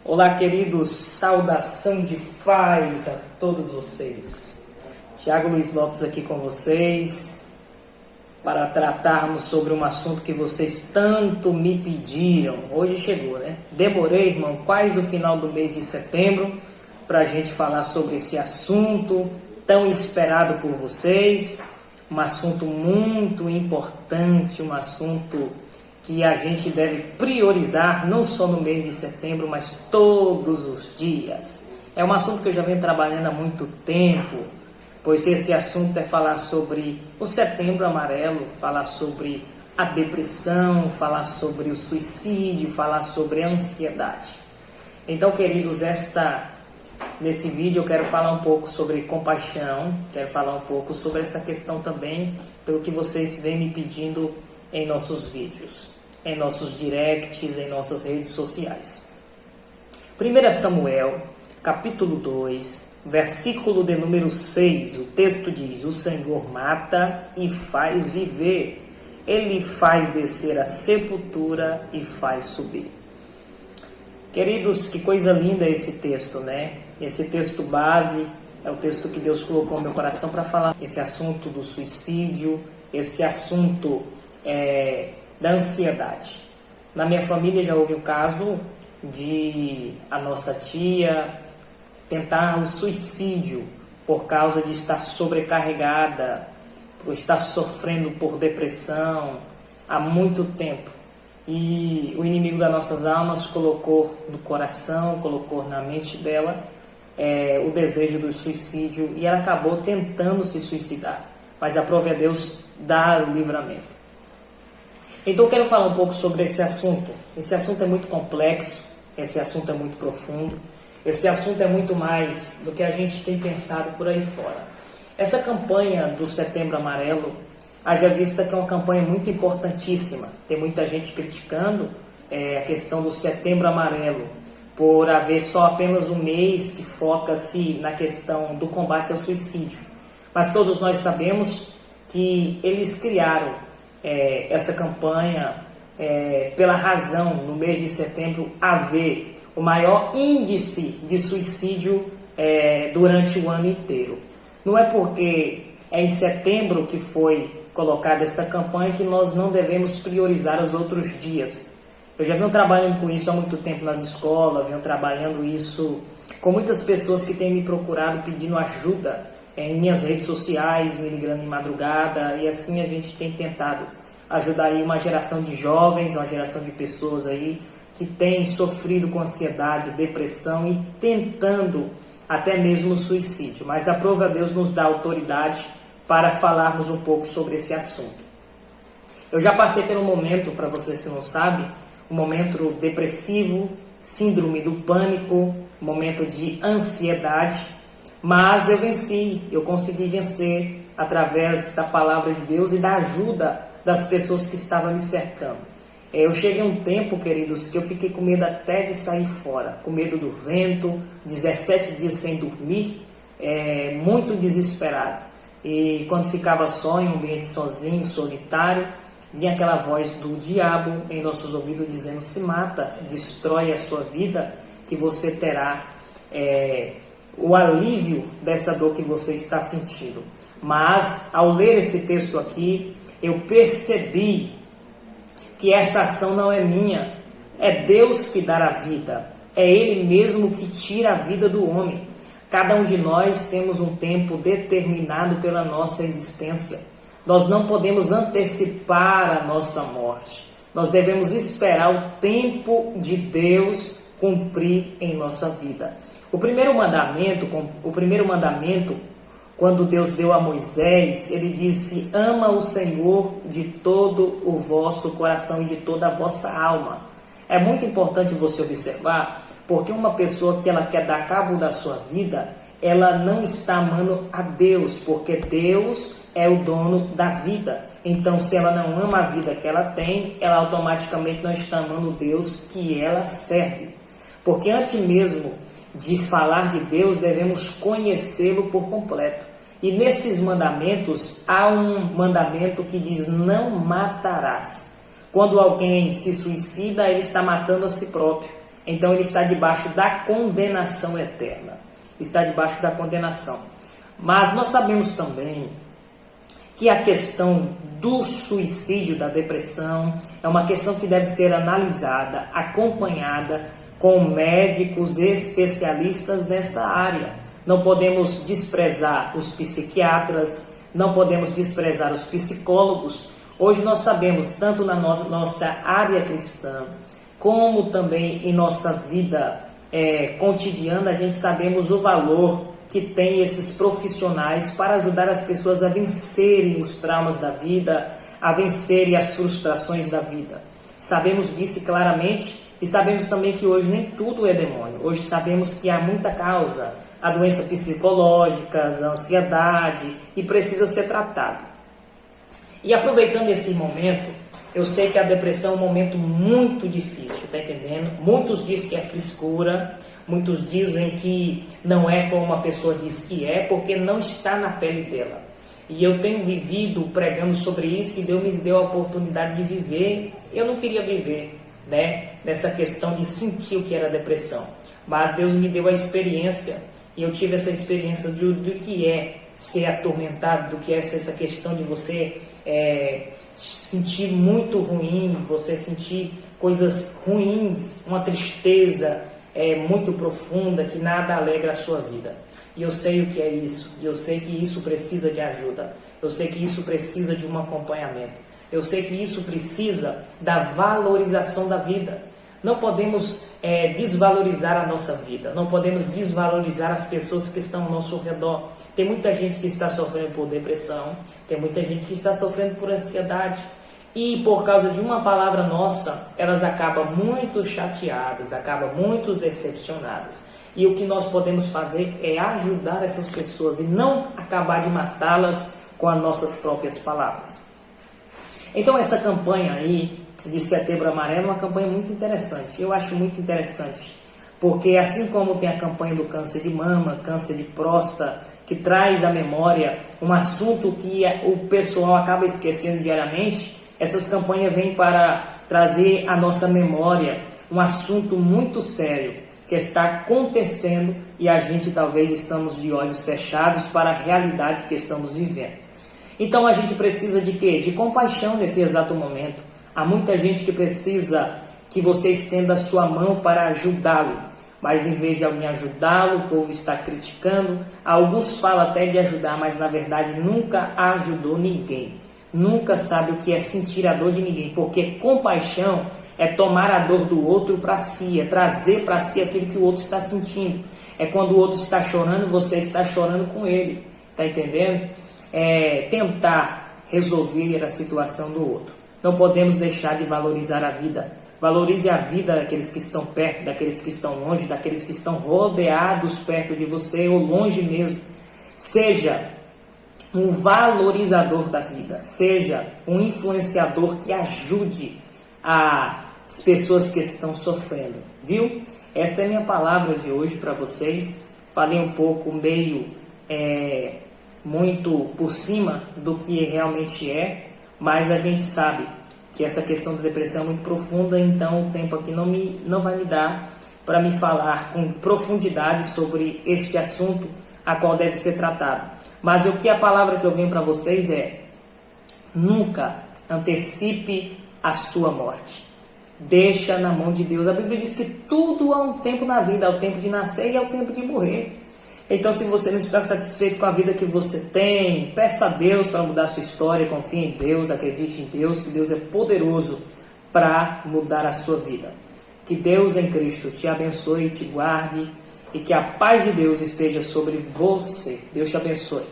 Olá, queridos, saudação de paz a todos vocês. Tiago Luiz Lopes aqui com vocês para tratarmos sobre um assunto que vocês tanto me pediram. Hoje chegou, né? Demorei, irmão, quase o final do mês de setembro para a gente falar sobre esse assunto tão esperado por vocês. Um assunto muito importante, um assunto que a gente deve priorizar não só no mês de setembro, mas todos os dias. É um assunto que eu já venho trabalhando há muito tempo, pois esse assunto é falar sobre o Setembro Amarelo, falar sobre a depressão, falar sobre o suicídio, falar sobre a ansiedade. Então, queridos, nesse vídeo eu quero falar um pouco sobre compaixão, quero falar um pouco sobre essa questão também, pelo que vocês vêm me pedindo em nossos vídeos, em nossos directs, em nossas redes sociais. 1 Samuel, capítulo 2, versículo de número 6, o texto diz: o Senhor mata e faz viver, Ele faz descer a sepultura e faz subir. Queridos, que coisa linda esse texto, né? Esse texto base é o texto que Deus colocou no meu coração para falar esse assunto do suicídio, esse assunto da ansiedade. Na minha família já houve um caso de a nossa tia tentar o suicídio por causa de estar sobrecarregada, por estar sofrendo por depressão há muito tempo. E o inimigo das nossas almas colocou no coração, colocou na mente dela o desejo do suicídio, e ela acabou tentando se suicidar. Mas aprove a Deus dar o livramento. Então eu quero falar um pouco sobre esse assunto. Esse assunto é muito complexo, esse assunto é muito profundo, esse assunto é muito mais do que a gente tem pensado por aí fora. Essa campanha do Setembro Amarelo, haja vista que é uma campanha muito importantíssima. Tem muita gente criticando a questão do Setembro Amarelo, por haver só apenas um mês que foca-se na questão do combate ao suicídio. Mas todos nós sabemos que eles criaram essa campanha pela razão, no mês de setembro, haver o maior índice de suicídio durante o ano inteiro. Não é porque é em setembro que foi colocada esta campanha que nós não devemos priorizar os outros dias. Eu já venho trabalhando com isso há muito tempo nas escolas, venho trabalhando isso com muitas pessoas que têm me procurado pedindo ajuda em minhas redes sociais, me ligando em madrugada, e assim a gente tem tentado ajudar aí uma geração de jovens, uma geração de pessoas aí que tem sofrido com ansiedade, depressão e tentando até mesmo o suicídio. Mas aprove a Deus nos dá autoridade para falarmos um pouco sobre esse assunto. Eu já passei pelo momento, para vocês que não sabem, um momento depressivo, síndrome do pânico, momento de ansiedade, mas eu venci, eu consegui vencer através da palavra de Deus e da ajuda das pessoas que estavam me cercando. Eu cheguei a um tempo, queridos, que eu fiquei com medo até de sair fora, com medo do vento, 17 dias sem dormir, muito desesperado. E quando ficava só, em um ambiente sozinho, solitário, vinha aquela voz do diabo em nossos ouvidos dizendo: se mata, destrói a sua vida, que você terá o alívio dessa dor que você está sentindo. Mas ao ler esse texto aqui, eu percebi que essa ação não é minha, é Deus que dá a vida, é Ele mesmo que tira a vida do homem. Cada um de nós temos um tempo determinado pela nossa existência. Nós não podemos antecipar a nossa morte. Nós devemos esperar o tempo de Deus cumprir em nossa vida. O primeiro mandamento, quando Deus deu a Moisés, ele disse: ama o Senhor de todo o vosso coração e de toda a vossa alma. É muito importante você observar, porque uma pessoa que ela quer dar cabo da sua vida, ela não está amando a Deus, porque Deus é o dono da vida. Então, se ela não ama a vida que ela tem, ela automaticamente não está amando o Deus que ela serve. Porque antes mesmo de falar de Deus, devemos conhecê-lo por completo. E nesses mandamentos, há um mandamento que diz: não matarás. Quando alguém se suicida, ele está matando a si próprio. então ele está debaixo da condenação eterna. Está debaixo da condenação. Mas nós sabemos também que a questão do suicídio, da depressão, é uma questão que deve ser analisada, acompanhada com médicos especialistas nesta área. Não podemos desprezar os psiquiatras, não podemos desprezar os psicólogos. Hoje nós sabemos, tanto na nossa área cristã, como também em nossa vida cotidiana, a gente sabemos o valor que tem esses profissionais para ajudar as pessoas a vencerem os traumas da vida, a vencerem as frustrações da vida. Sabemos disso claramente e sabemos também que hoje nem tudo é demônio. Hoje sabemos que há muita causa, a doença psicológica, a ansiedade, e precisa ser tratado. E aproveitando esse momento, eu sei que a depressão é um momento muito difícil, tá entendendo? Muitos dizem que é frescura, muitos dizem que não é como uma pessoa diz que é, porque não está na pele dela. E eu tenho vivido pregando sobre isso e Deus me deu a oportunidade de viver. Eu não queria viver, né, nessa questão de sentir o que era depressão, mas Deus me deu a experiência e eu tive essa experiência do que é ser atormentado, do que é essa questão de você sentir muito ruim, você sentir coisas ruins, uma tristeza muito profunda, que nada alegra a sua vida. E eu sei o que é isso, e eu sei que isso precisa de ajuda, eu sei que isso precisa de um acompanhamento, eu sei que isso precisa da valorização da vida. Não podemos desvalorizar a nossa vida, não podemos desvalorizar as pessoas que estão ao nosso redor. Tem muita gente que está sofrendo por depressão, tem muita gente que está sofrendo por ansiedade, e por causa de uma palavra nossa, elas acabam muito chateadas, acabam muito decepcionadas. E o que nós podemos fazer é ajudar essas pessoas e não acabar de matá-las com as nossas próprias palavras. Então essa campanha aí de Setembro Amarelo é uma campanha muito interessante. Eu acho muito interessante, porque assim como tem a campanha do câncer de mama, câncer de próstata, que traz à memória um assunto que o pessoal acaba esquecendo diariamente, essas campanhas vêm para trazer à nossa memória um assunto muito sério que está acontecendo e a gente talvez estamos de olhos fechados para a realidade que estamos vivendo. Então a gente precisa de quê? De compaixão nesse exato momento. Há muita gente que precisa que você estenda a sua mão para ajudá-lo, mas em vez de alguém ajudá-lo, o povo está criticando. Alguns falam até de ajudar, mas na verdade nunca ajudou ninguém. Nunca sabe o que é sentir a dor de ninguém, porque compaixão é tomar a dor do outro para si, é trazer para si aquilo que o outro está sentindo. É quando o outro está chorando, você está chorando com ele, está entendendo? É tentar resolver a situação do outro. Não podemos deixar de valorizar a vida. Valorize a vida daqueles que estão perto, daqueles que estão longe, daqueles que estão rodeados perto de você ou longe mesmo. Seja um valorizador da vida, seja um influenciador que ajude as pessoas que estão sofrendo, viu? Esta é a minha palavra de hoje para vocês. Falei um pouco meio muito por cima do que realmente é, mas a gente sabe que essa questão da depressão é muito profunda, então o tempo aqui não vai me dar para me falar com profundidade sobre este assunto a qual deve ser tratado. Mas o que a palavra que eu venho para vocês é: nunca antecipe a sua morte. Deixa na mão de Deus. A Bíblia diz que tudo há um tempo na vida, há o tempo de nascer e há o tempo de morrer. Então, se você não está satisfeito com a vida que você tem, peça a Deus para mudar a sua história, confie em Deus, acredite em Deus, que Deus é poderoso para mudar a sua vida. Que Deus em Cristo te abençoe e te guarde, e que a paz de Deus esteja sobre você. Deus te abençoe.